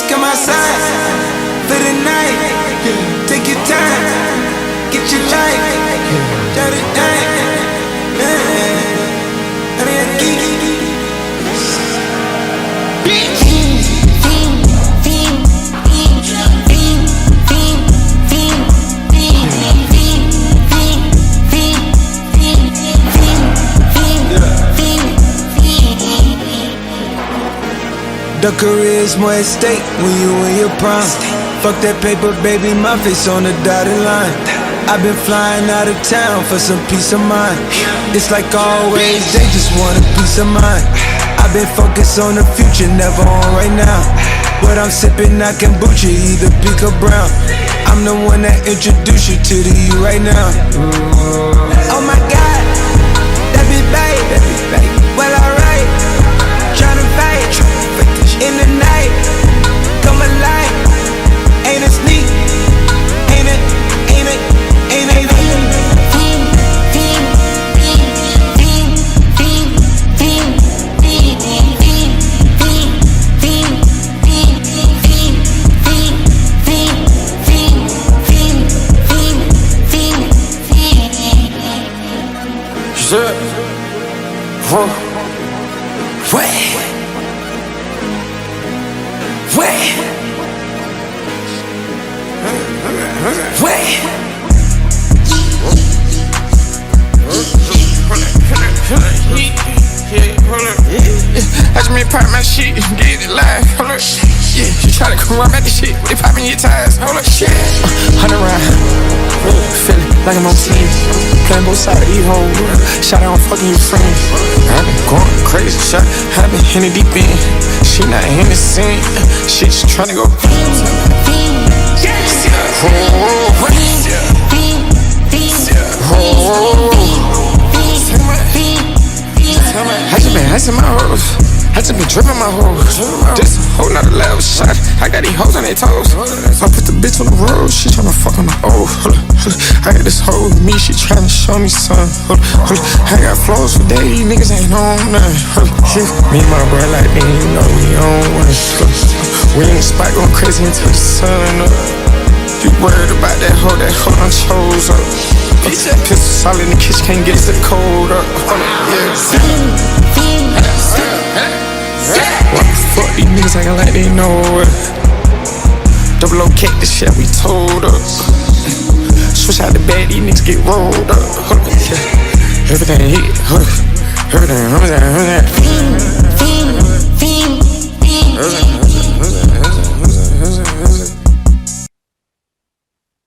come outside for the night. Take your time, get your life. Shut it down. The career's more at stake when you in your prime. Fuck that paper, baby, my face on the dotted line. I've been flying out of town for some peace of mind. It's like always, they just want a peace of mind. I've been focused on the future, never on right now. What I'm sipping, I kombucha, either pink or brown. I'm the one that introduced you to the you right now. Oh my God, that be babe. Well, alright, tryna fight in the night, come alive. Ain't it sneak? Ain't it? I just made pop my shit, get it live, hold up. Yeah, you try to come around back the shit, they poppin' your tires, hold up, shit. 100 round, feelin' like I'm on team. Playin' both sides of these hoes, shot out on fucking your friends. I been going crazy, shot, I been in the deep end. She not in the scene, she just tryna go. I just been icing my hoes, I just been dripping my hoes. This whole nother level shot, I got these hoes on their toes. I put the bitch on the road, she tryna fuck on the old. I got this hoe with me, she tryna show me something. I got flows for days, niggas ain't on nothing. Me and my bro like me, you know we on one. We in the spot going crazy until the sun up. You worried about that hoe done chose up. Pistol solid in the kitchen, can't get it to the cold up. What the fuck, these niggas actin' like they know it. Double O cake, this shit we told up. Switch out the bag, these niggas get rolled up. Everything hit, everything.